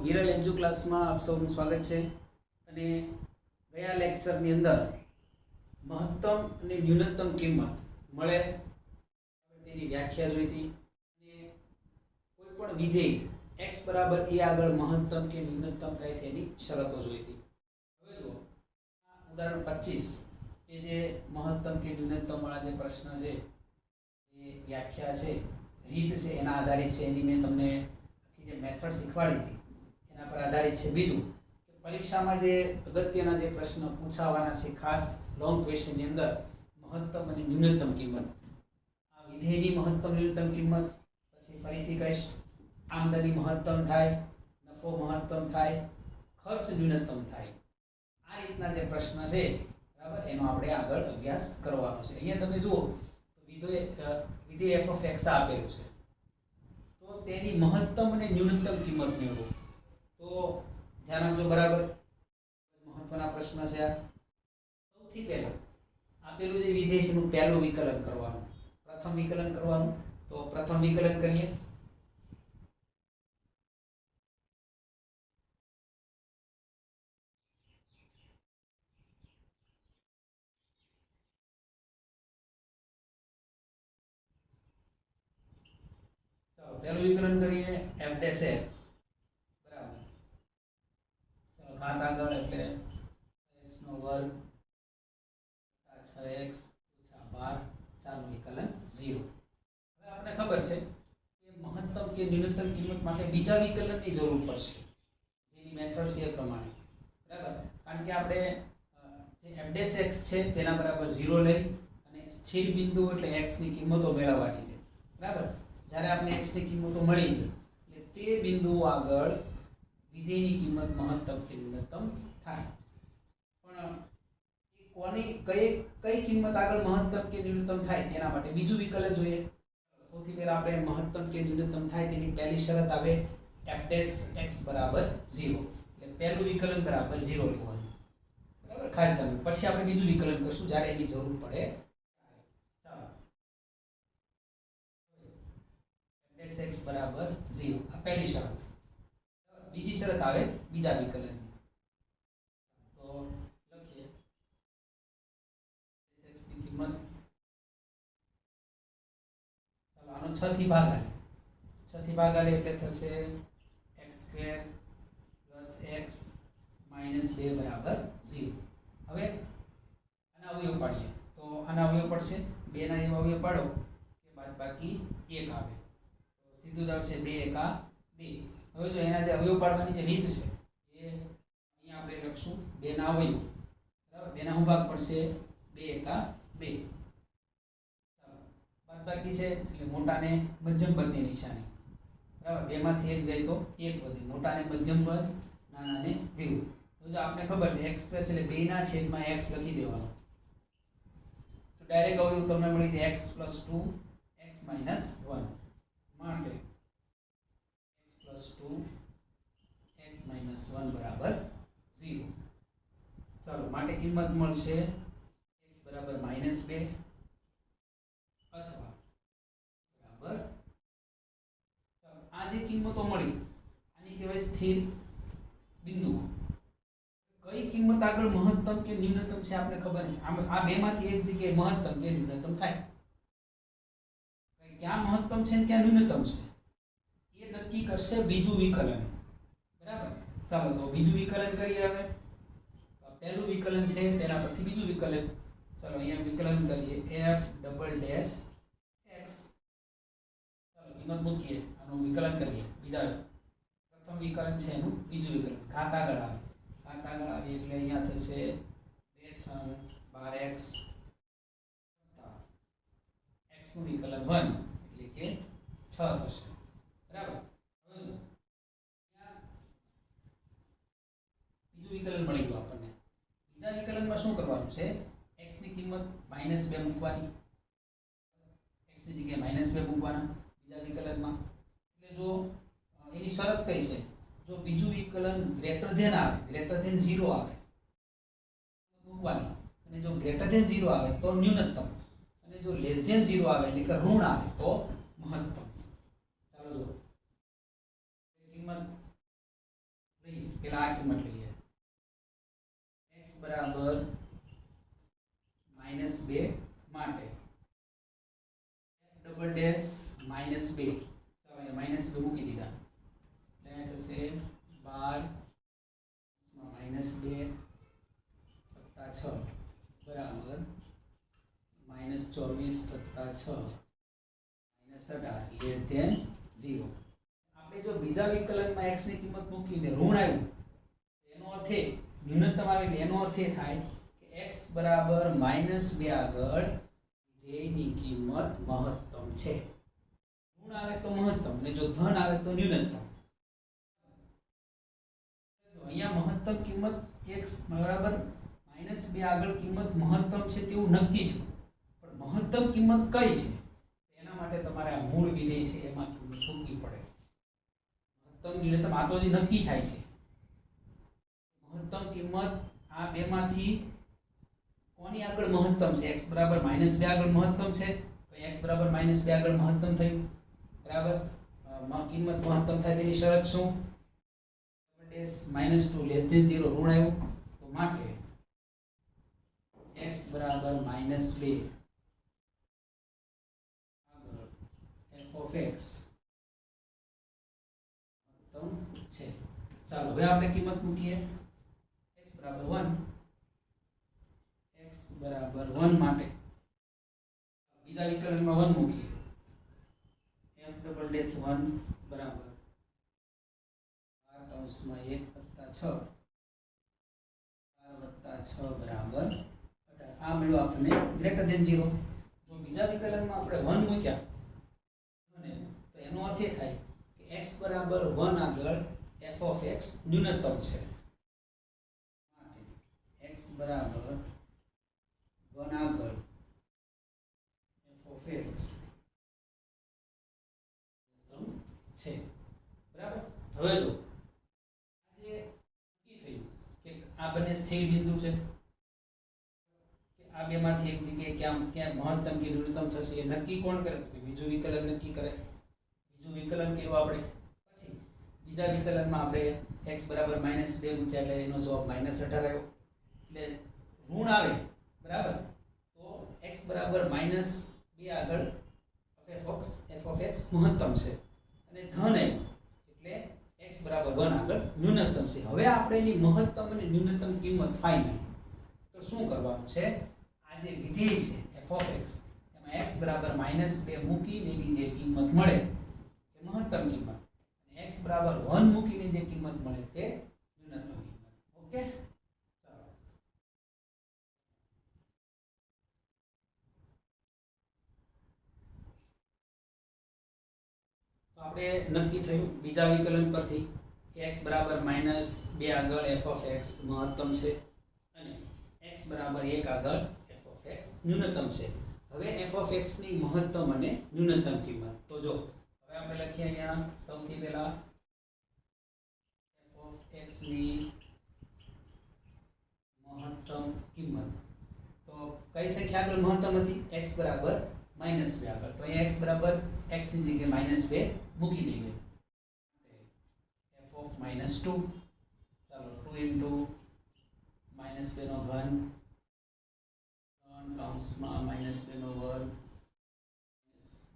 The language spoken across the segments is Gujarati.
વિરલ એજ્યુ ક્લાસમાં આપ સૌનું સ્વાગત છે અને ગયા લેક્ચરની અંદર મહત્તમ અને ન્યૂનતમ કિંમત મળે તેની વ્યાખ્યા જોઈ હતી અને કોઈ પણ વિધેય x બરાબર a આગળ મહત્તમ કે ન્યૂનતમ થાય તેની શરતો જોઈ હતી. હવે જો આ ઉદાહરણ 25 એ જે મહત્તમ કે ન્યૂનતમ વાળા જે પ્રશ્ન છે એ વ્યાખ્યા છે રીત છે એના આધારિત છે. એની મેં તમને જે મેથડ શીખવાડી હતી એના પર આધારિત છે. બીજું કે પરીક્ષામાં જે અગત્યના જે પ્રશ્ન પૂછાવાના છે ખાસ લોંગ ક્વેશ્ચનની અંદર મહત્તમ અને ન્યૂનતમ કિંમત, આ વિધેયની મહત્તમ ન્યૂનતમ કિંમત, પછી ફરીથી કહીશ આમદની મહત્તમ થાય, નફો મહત્તમ થાય, ખર્ચ ન્યૂનતમ થાય, આ રીતના જે પ્રશ્ન છે બરાબર એનો આપણે આગળ અભ્યાસ કરવાનો છે. અહીંયા તમે જુઓ તો વિધેય f of x આપેલું છે તો તેની મહત્તમ અને ન્યૂનતમ કિંમત મેળવો. તો ધ્યાન આપજો બરાબર, મહત્વના પ્રશ્ન છે આ. સૌથી પહેલા આપેલું જે વિધેય છે એનું પહેલું વિકલન કરવાનું, પ્રથમ વિકલન કરવાનું. તો પ્રથમ વિકલન કરીએ. ચાલો પહેલું વિકલન કરીએ f dash x બરાબર. ચાલો ઘાત આગળ એટલે x નો વર્ગ 6x - 12 ચારનું વિકલન 0. હવે આપણે ખબર છે કે મહત્તમ કે ન્યૂનતમ કિંમત માટે બીજા વિકલનની જરૂર પડશે, જેની મેથડ છે એ પ્રમાણે બરાબર. કારણ કે આપણે જે f dash x છે તેના બરાબર 0 લઈ અને સ્થિર બિંદુ એટલે x ની કિંમતો મેળવવાની છે બરાબર. જ્યારે આપણે x ની કિંમતો મળી ગઈ એટલે તે બિંદુઓ આગળ વિધેયની કિંમત મહત્તમ કે ન્યૂનતમ થાય. પણ કઈ કિંમત આગળ મહત્તમ કે ન્યૂનતમ થાય તેના માટે બીજું વિકલન જોઈએ. સૌથી પહેલા આપણે મહત્તમ કે ન્યૂનતમ થાય તેની પહેલી શરત આવે f dash x બરાબર 0. એટલે પહેલું વિકલન બરાબર 0 લેવાનું બરાબર, ખાસ જાણો. પછી આપણે બીજું વિકલન કરશું જ્યારે એની જરૂર પડે. ચાલો f dash x બરાબર 0 આ પહેલી શરત. બીજી શરત આવે બીજા વિકલનની. તો લખીએ x ની કિંમત, ચાલો આનો 6 થી ભાગ આલે, 6 થી ભાગ આલે એટલે થશે x² + x - 2 બરાબર 0. હવે આના અવયવ પાડીએ તો આના અવયવ પડશે 2 ના એવા અવયવ પાડો કે બાદબાકી 1 આવે તો સીધું જ આવશે 2 * 2. હવે જો એના જે અવયવ પાડવાની જે રીત છે એ અહીંયા આપણે લખશું 2 ના અવયવ બરાબર. 2 ના ભાગ પડશે 2 * 2. ચાલો બાદબાકી છે એટલે મોટાને મધ્યમ પદની નિશાની બરાબર. 2 માંથી 1 જાય તો 1 વધે, મોટાને મધ્યમ પદ, નાનાને વિરુદ્ધ. તો જો આપણે ખબર છે x² એટલે 2 ના છેદમાં x લખી દેવાનો તો ડાયરેક્ટ અવયવ તમને મળી જાય x + 2 x - 1 માટે x + 2 x - 1 બરાબર 0. ચાલો માટે કિંમત મળશે x બરાબર -2 અથવા બરાબર. ચાલો આ જે કિંમતો મળી આની કહેવાય સ્થિર બિંદુ. કઈ કિંમત આગળ મહત્તમ કે ન્યૂનતમ છે આપણે ખબર છે. આ બેમાંથી એક જગ્યાએ મહત્તમ કે ન્યૂનતમ થાય. ક્યાં મહત્તમ છે ને ક્યાં ન્યૂનતમ છે એ નક્કી કરશે બીજું વિકલન બરાબર. ચાલો તો બીજું વિકલન કરીએ. હવે પહેલું વિકલન છે તેના પરથી બીજું વિકલન. ચાલો અહીંયા વિકલન કરીએ f ડબલ ડેશ x. ચાલો કિંમત મૂકીએ, આનું વિકલન કરીએ. બીજા પ્રથમ વિકલન છે એનું બીજું વિકલન, ઘાત આગળ આવે, ઘાત આગળ આવે એટલે અહીંયા થશે 2 × 12x x નું વિકલન 1 એટલે કે 6 થશે બરાબર. હવે જો બીજું વિકલન મળી ગયું આપણને. બીજા વિકલનમાં શું કરવાનું છે, x ની કિંમત -2 મૂકવાની, x ની જગ્યાએ -2 મૂકવાના બીજા વિકલનમાં. એટલે જો એની શરત કઈ છે, જો બીજું વિકલન ગ્રેટર ધેન આવે, ગ્રેટર ધેન 0 આવે મૂકવાની, અને જો ગ્રેટર ધેન 0 આવે તો ન્યૂનતમ, અને જો લેસ ધેન 0 આવે એટલે કે ઋણ આવે તો મહત્તમ. ચાલો જો કિંમત લઈએ પેલા આ કિંમત લઈએ x બરાબર -2 માટે f ડબલ ડેશ -2 ચાલો અહીંયા -2 મૂકી દીધા એટલે થશે 12 -2 + 6 બરાબર -24 + 6 -18 લેસ ધેન 0. આપણે જો બીજા વિકલનમાં x ની કિંમત મૂકીને ઋણ આવ્યું એનો અર્થ એ ન્યૂનતમ આવે એટલે એનો અર્થ એ થાય કે x બરાબર -2 આગળ વિધેયની કિંમત મહત્તમ છે. ઋણ આવે તો મહત્તમ અને જો ધન આવે તો ન્યૂનતમ. તો અહીંયા મહત્તમ કિંમત x બરાબર -2 આગળ કિંમત મહત્તમ છે તેવું નક્કી છે. પણ મહત્તમ કિંમત કઈ છે એના માટે તમારે આ મૂળ વિધેય છે એમાં કિંમત મૂકવી પડે. મહત્તમ ન્યૂનતમ આ તો જે નક્કી થાય છે. મહત્તમ કિંમત આ બેમાંથી કોની આગળ મહત્તમ છે? x બરાબર -2 આગળ મહત્તમ છે તો x બરાબર -2 આગળ મહત્તમ થયું બરાબર. કિંમત મહત્તમ થાય તેની શરત શું? ડેશ -2 લેસ ધેન 0 ઋણ આવ્યું તો માટે x બરાબર -2 આગળ f of x મહત્તમ છે. ચાલો હવે આપણે કિંમત મૂકીએ x બરાબર 1 માટે બીજા વિકલનમાં 1 મૂકીએ f ડબલ ડેશ 1 બરાબર 12 + 1 + 6 12 + 6 બરાબર 18. આ મળ્યું આપણને ગ્રેટર ધેન 0. જો બીજા વિકલનમાં આપણે 1 મૂક્યા અને તો એનો અર્થ એ થાય કે x બરાબર 1 આગળ f of x ન્યૂનતમ છે. માટે x બરાબર 1 આગળ f of x છે બરાબર. હવે જો આજે નક્કી થયું કે આ બંને સ્થિર બિંદુ છે કે આ બેમાંથી એક જગ્યાએ ક્યાં મહત્તમ કે ન્યૂનતમ થશે એ નક્કી કોણ કરે? તો બીજું વિકલન નક્કી કરે. બીજું વિકલન કર્યું આપણે પછી બીજા વિકલનમાં આપણે x બરાબર -2 મૂક્યા એટલે એનો જવાબ -18 આવ્યો. એટલે ઋણ આવે બરાબર તો x બરાબર -2 આગળ f of x મહત્તમ છે અને ધન આવ્યું એટલે x બરાબર 1 આગળ ન્યૂનતમ છે. હવે આપણે એની મહત્તમ અને ન્યૂનતમ કિંમત ફાઇનલ તો શું કરવાનું છે? આ જે વિધેય છે f of x એમાં x બરાબર -2 મૂકીને એની જે કિંમત મળે એ મહત્તમ કિંમત અને x બરાબર 1 મૂકીને જે કિંમત મળે તે ન્યૂનતમ કિંમત. ઓકે ચાલો તો આપણે નક્કી થયું બીજા વિકલન પરથી કે x બરાબર -2 આગળ f of x મહત્તમ છે અને x બરાબર 1 આગળ f of x ન્યૂનતમ છે. હવે f of x ની મહત્તમ અને ન્યૂનતમ કિંમત તો જો હવે આપણે લખીએ અહીંયા સૌથી પહેલા f of x ની મહત્તમ કિંમત તો કઈ સંખ્યા આગળ મહત્તમ હતી? x બરાબર -2 આગળ. તો અહીંયા x બરાબર x ની જગ્યાએ -2 મૂકી દઈએ. f of -2 ચાલો 2 * -2 નો ઘન કૌંસમાં -2 નો વર્ગ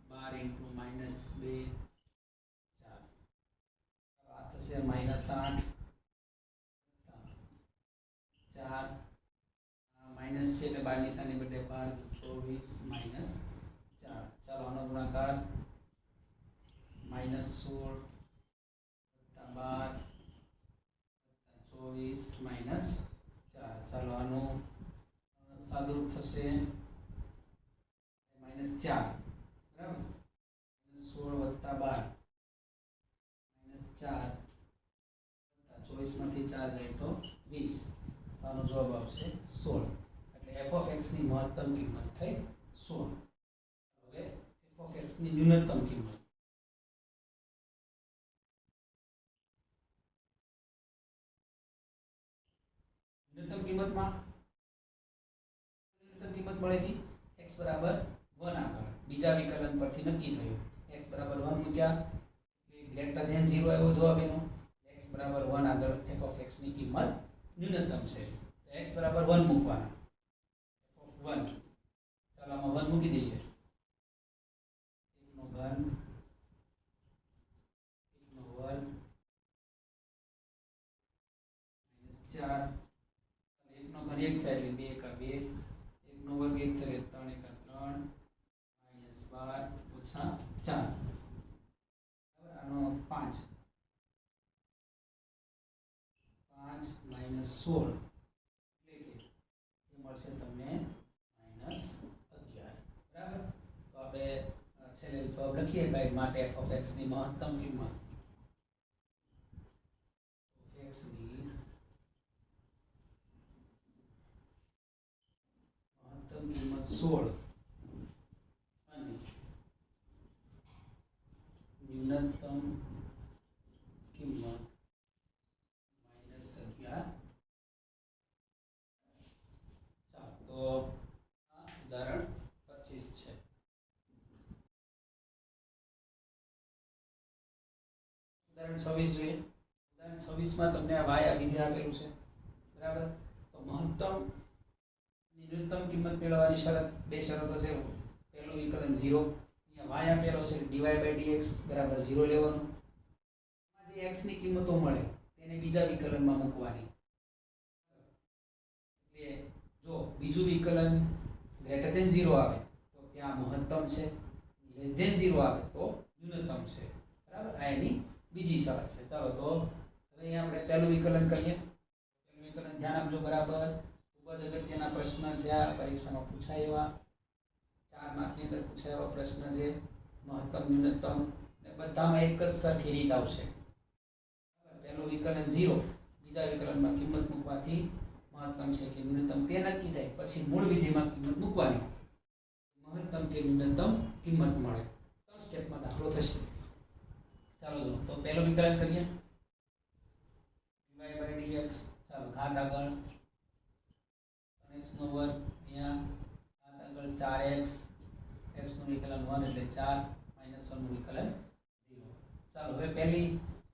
12 * -2 4 આ થશે -8 4 માઈનસ છે એટલે 12 નિશાની બદલે 12 24 -4. ચાલો આનો ગુણાકાર -16 + 12 + 24 -4. ચાલો આનું સાદુરૂપ થશે -4 બરાબર 16 + 12 -4 24 માંથી 4 જાય તો 20. તો આનો જવાબ આવશે 16. એટલે f of x ની મહત્તમ કિંમત થઈ 16. હવે f of x ની ન્યૂનતમ કિંમત ન્યૂનતમ કિંમત મળી હતી x બરાબર 1 આગળ બીજા વિકલન પરથી નક્કી થયું x બરાબર 1 મૂક્યા એટલે ગ્રેટર ધેન 0 આવ્યો જવાબ એનો x બરાબર 1 આગળ f of x ની કિંમત ન્યૂનતમ છે. તો x બરાબર 1 મૂકવાના. f of 1 ચાલો આમાં 1 મૂકી દઈએ. 1 નો ઘન 1 નો વર્ગ -4 1 નો ઘન 1 થાય એટલે 2 એકા 2 1 નો વર્ગ 1 થાય એટલે 3 એકા 3 -12 ઓછા 4 બરાબર આનો 5 5 -16 એટલે કે એ મળશે તમને -11 બરાબર. તો આપણે છેલ્લે જવાબ લખીએ ભાઈ માટે f of x ની મહત્તમ કિંમત x ની મહત્તમ કિંમત 16 અને ન્યૂનતમ કિંમત -11. ચાલો તો આ ઉદાહરણ 25 છે. ઉદાહરણ 26 જોઈએ. ઉદાહરણ 26 માં તમને આ y આ વિધેય આપેલું છે બરાબર. તો મહત્તમ ન્યૂનતમ કિંમત મેળવવાની શરત બે શરતો છે. પહેલું વિકલન 0 અહીંયા y આપેલો છે dy/dx બરાબર 0 લેવાનું. આમાં જે x ની કિંમતો મળે તેને બીજા વિકલનમાં મૂકવાની. એટલે જો બીજું વિકલન ગ્રેટર ધેન 0 આવે તો ત્યાં મહત્તમ છે, લેસ ધેન 0 આવે તો ન્યૂનતમ છે બરાબર. આ એની બીજી શરત છે. ચાલો તો હવે અહીંયા આપણે પહેલું વિકલન કરીએ. પહેલું વિકલન ધ્યાન આપજો બરાબર. ખૂબ જ અગત્યના પ્રશ્ન છે આ, પરીક્ષામાં પૂછાય એવા 4 માર્કની અંદર પૂછાય એવા પ્રશ્ન છે. મહત્તમ ન્યૂનતમ ને બધામાં એક જ સરખી રીત આવશે. પહેલું વિકલન 0 બીજા વિકલનમાં કિંમત મૂકવાથી મહત્તમ છે કે ન્યૂનતમ તે નક્કી થાય. પછી મૂળ વિધિમાં કિંમત મૂકવાની, મહત્તમ કે ન્યૂનતમ કિંમત મળે. 3 સ્ટેપમાં દાખલો થશે. ચાલો જો તો પહેલું વિકલન કરીએ dy/dx. ચાલો ઘાત આગળ 3x નો વર્ગ અહીંયા ઘાત આગળ 4x x નું વિકલન 1 એટલે 4 -1 નું વિકલન 0. ચાલો હવે પહેલી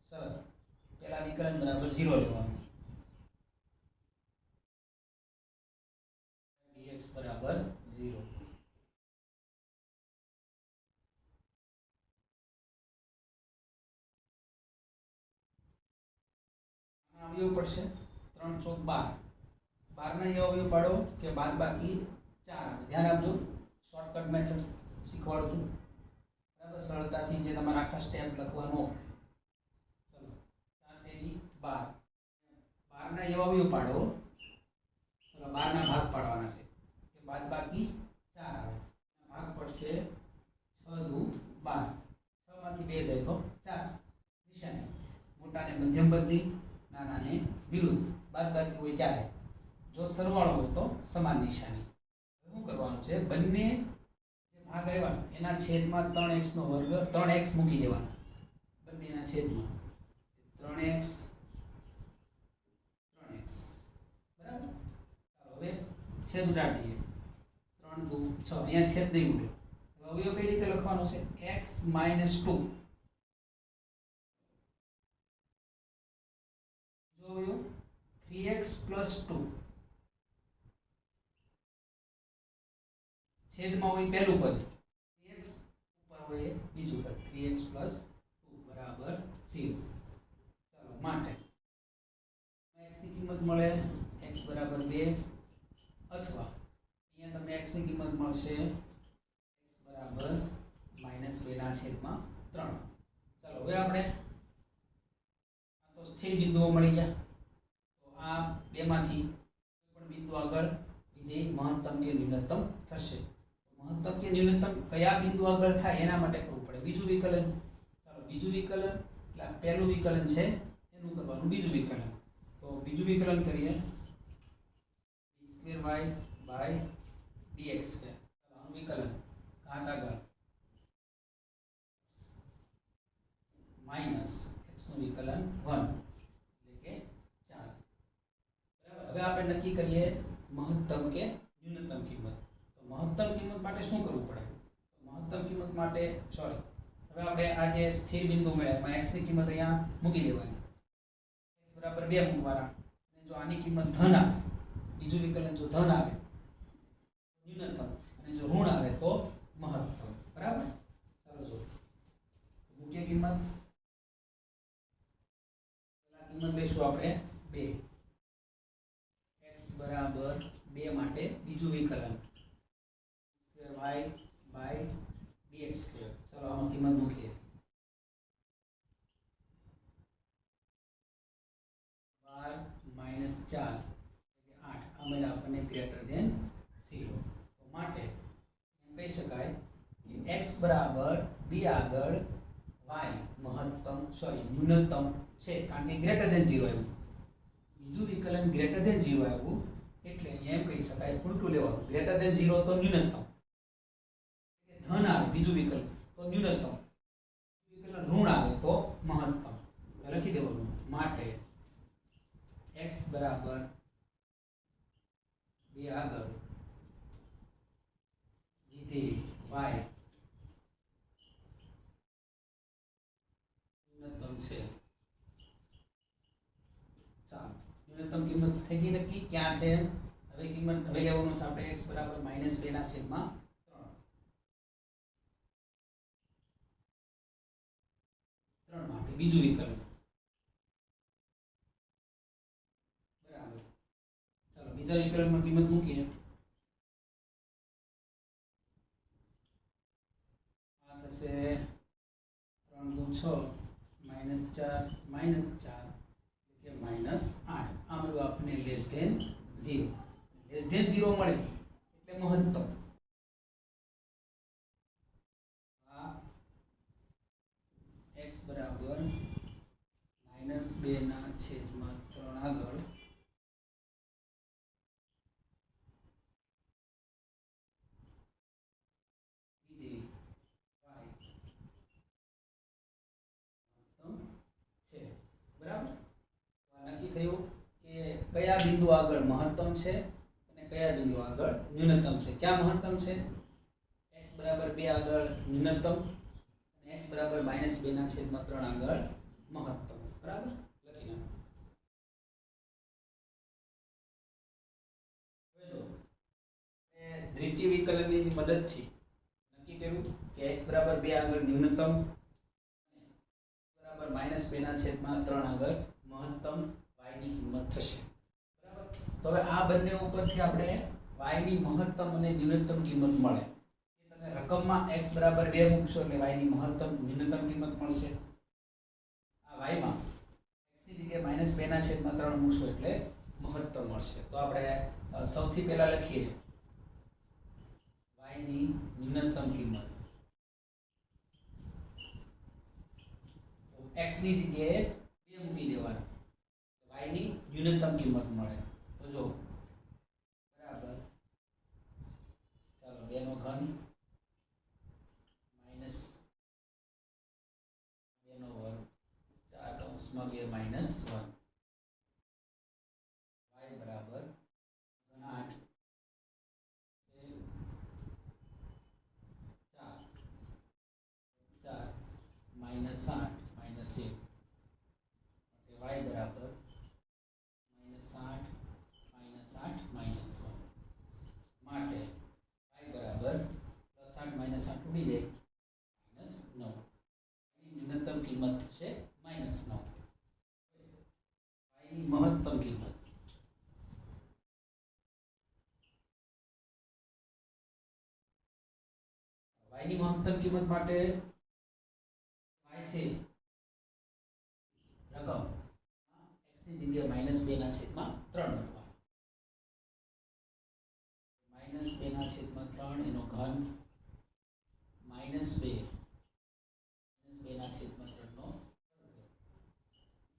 શરત પહેલા વિકલન બરાબર 0 લેવાનું. dx બરાબર 0. અવયવ પડશે 3 ચોક 12. 12 ના એવો અવયવ પાડો કે બાદબાકી 4 આવે. ધ્યાન આપજો, શોર્ટકટ મેથડ શીખવાડું છું બરાબર. સરળતાથી જે તમારા આખા સ્ટેપ લખવાનો ચલો 4 તેરી 12. 12 ના એવો અવયવ પાડો, ચલો 12 ના ભાગ પાડવાના છે કે બાદબાકી 4 આવે. ભાગ પડશે 6 દુ 12. 6 માંથી 2 જાય તો 4. નિશાની મોટાને મધ્યમ પદની, નાનાને વિરુદ્ધ. બાદબાકી હોય ત્યારે જો સરવાળો હોય તો સમાન નિશાની. શું કરવાનું છે, બંને જે ભાગ આવ્યા એના છેદમાં 3x નો વર્ગ 3x મૂકી દેવાના. બંનેના છેદમાં 3x 3x બરાબર. ચાલો હવે છેદ ઉડાડી દઈએ. 3 દુ 6. અહીંયા છેદ નહીં ઉડે. હવે અવયવ કઈ રીતે લખવાનો છે, x - 2. જો અવયવ 3x + 2 છેદમાં હોય પહેલું પદ, 3x ઉપર હોય બીજું પદ. 3x + 2 બરાબર 0. ચાલો માટે x ની કિંમત મળે x બરાબર 2 અથવા અહીંયા તમને x ની કિંમત મળશે x બરાબર -2/3. ચાલો હવે આપણે આ તો સ્થિર બિંદુઓ મળી ગયા. તો આ બેમાંથી કોઈ પણ બિંદુ આગળ વિધેય મહત્તમ કે ન્યૂનતમ થશે. મહત્તમ કે ન્યૂનતમ કયા બિંદુ આગળ થાય એના માટે કરવું પડે બીજું વિકલન. ચાલો બીજું વિકલન એટલે પહેલું વિકલન છે એનું કરવાનું બીજું વિકલન. તો બીજું વિકલન કરીએ d2y/dx. ચાલો આનું વિકલન ઘાત આગળ માઈનસ x નું વિકલન 1 એટલે કે 4 બરાબર. હવે આપણે નક્કી કરીએ મહત્તમ કે ન્યૂનતમ કિંમત. તો મહત્તમ કિંમત માટે શું કરવું પડે, મહત્તમ કિંમત માટે સોરી હવે આપણે આ જે સ્થિર બિંદુ મળ્યા એમાં x ની કિંમત અહીંયા મૂકી દેવાની. બરાબર 2 મૂકવાના અને જો આની કિંમત ધન આવે બીજું વિકલન જો ધન આવે ન્યૂનતમ અને જો ઋણ આવે તો મહત્તમ બરાબર ચાલો જો મુખ્ય કિંમત પેલા કિંમત લઈશું આપણે 2 x બરાબર 2 માટે બીજું વિકલન square y by dx square ચાલો આમાં કિંમત મૂકીએ 12 - 4 એટલે 8 આ મળે આપણને ગ્રેટર ધેન 0 તો માટે એમ કહી શકાય કે x બરાબર 2 આગળ y મહત્તમ ન્યૂનતમ છે કારણ કે ગ્રેટર ધેન 0 આવ્યું બીજું વિકલન ગ્રેટર ધેન 0 આવ્યું એટલે એમ કહી શકાય ઉલટું લેવાનું ગ્રેટર ધેન 0 તો ન્યૂનતમ ધન આવે બીજું વિકલન તો ન્યૂનતમ વિકલન ઋણ આવે તો મહત્તમ લખી દેવાનું માટે x બરાબર 2 આગળ વિધેય y ન્યૂનતમ છે ચાલો ન્યૂનતમ કિંમત થઈ ગઈ નક્કી ક્યાં છે હવે કિંમત હવે લેવાનું છે આપણે x બરાબર -2 ના છેદમાં 3 માટે બીજું વિકલન બરાબર ચાલો બીજા વિકલનમાં કિંમત મૂકીએ આ થશે 3 × 6 -4 કે -8 આ મળ્યું આપણને લેસ ધેન 0 લેસ ધેન 0 મળે એટલે મહત્તમ આ x બરાબર -2 ના છેદમાં 3 આગળ વિધેય y છે બરાબર નક્કી થયું કે કયા બિંદુ આગળ મહત્તમ છે અને કયા બિંદુ આગળ ન્યૂનતમ છે ક્યાં મહત્તમ છે x બરાબર 2 આગળ ન્યૂનતમ અને x બરાબર -2 ના છેદમાં 3 આગળ મહત્તમ બરાબર લખી નાખો હવે જો એ દ્વિતીય વિકલનની મદદથી નક્કી કર્યું કે x બરાબર 2 આગળ ન્યૂનતમ બરાબર -2 ના છેદમાં 3 આગળ મહત્તમ y ની કિંમત થશે બરાબર તો હવે આ બંને ઉપરથી આપણે y ની મહત્તમ અને ન્યૂનતમ કિંમત મળે એ તમે રકમમાં x બરાબર 2 મૂકશો એટલે y ની મહત્તમ ન્યૂનતમ કિંમત મળશે આ y માં x ની જગ્યાએ -2 ના છેદમાં 3 મૂકશો એટલે મહત્તમ મળશે તો આપણે સૌથી પહેલા લખીએ y ની ન્યૂનતમ કિંમત x ની જગ્યાએ 2 મૂકી દેવાના y ની ન્યૂનતમ કિંમત મળે તો જો બરાબર ચાલો 2 નો ઘન -2 નો વર્ગ 4 કૌંસમાં 2 - 1 y બરાબર ઘન 8 4 -8 -1 y બરાબર -8 -8 -1 માટે y બરાબર +8 -8 ઉડી જાય -9 એની ન્યૂનતમ કિંમત છે -9 y ની મહત્તમ કિંમત y ની મહત્તમ કિંમત માટે y છે રકમ x ની જગ્યાએ -2 ના છેદમાં 3 મૂકવા -2 ના છેદમાં 3 એનો ઘન -2 ના છેદમાં 3 નો વર્ગ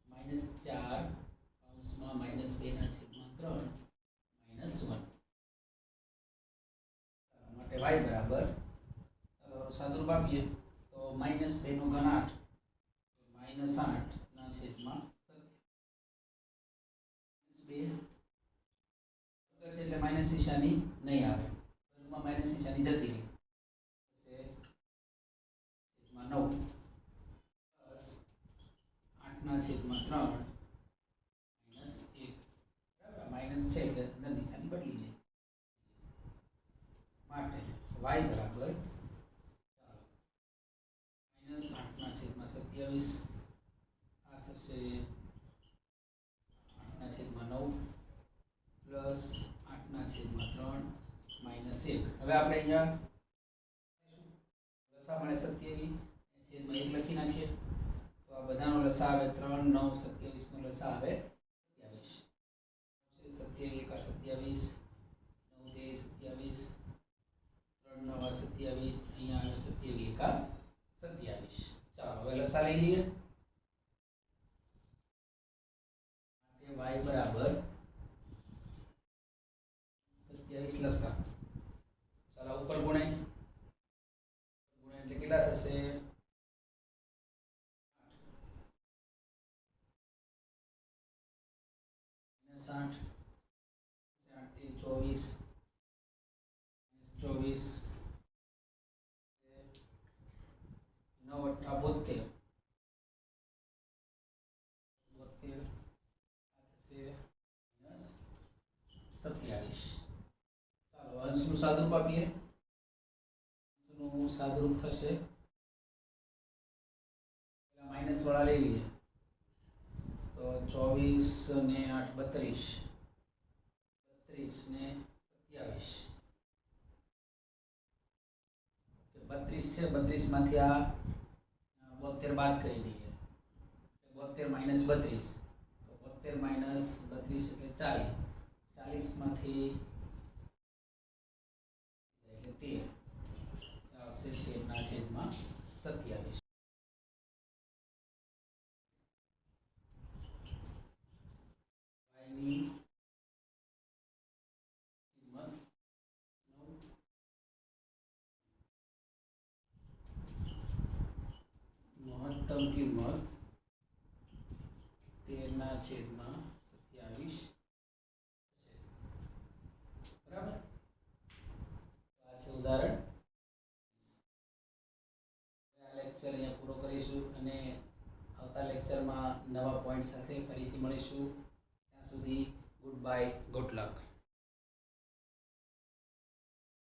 -4 કૌંસમાં -2 ના છેદમાં 3 -1 માટે y બરાબર ચાલો સાદુરૂપ આપીએ તો -2 નો ઘન 8 -8 ના છેદમાં 2 એટલે માઈનસ નિશાની નહીં આવે વર્ગમાં માઈનસ નિશાની જતી રહી છે છેદમાં 9 + 8 ના છેદમાં 3 માઇનસ છે એટલે અંદર નિશાની બદલી જાય માટે y બરાબર માઇનસ 8/27 આ થશે 8/9 પ્લસ 8/3 માઇનસ 1. હવે આપણે અહીંયા લસા મળે 27 છેદમાં 1 લખી નાખીએ તો આ બધાનો લસા આવે 3 9 27 નો લસા આવે 27 27 9 27 3 9 27 અહીંયા આવે 27 ચાલો હવે લસા લઈ લઈએ માટે y બરાબર 27 લસા ચાલો ઉપર ગુણાય એટલે કેટલા થશે 8 8 24 9 8 27 ચાલો અંશનું સાદુરૂપ આપીએ અંશનું સાદુરૂપ થશે પેલા માઇનસ વાળા લઈ લઈએ તો 24 ને 8 32 32 ને 27 32 છે 32 માંથી આ 72 બાદ કરી દઈએ 72 માઇનસ 32 તો 72 માઇનસ 32 એટલે 40 40 માંથી એટલે 13 આવશે 13/27 ની કિંમત 9 મહત્તમ કિંમત 13/27 બરાબર આ છે ઉદાહરણ આ લેક્ચર અહીંયા પૂરો કરીશું અને આવતા લેક્ચરમાં નવા પોઈન્ટ સાથે ફરીથી મળીશું ત્યાં સુધી ગુડ બાય ગુડ લક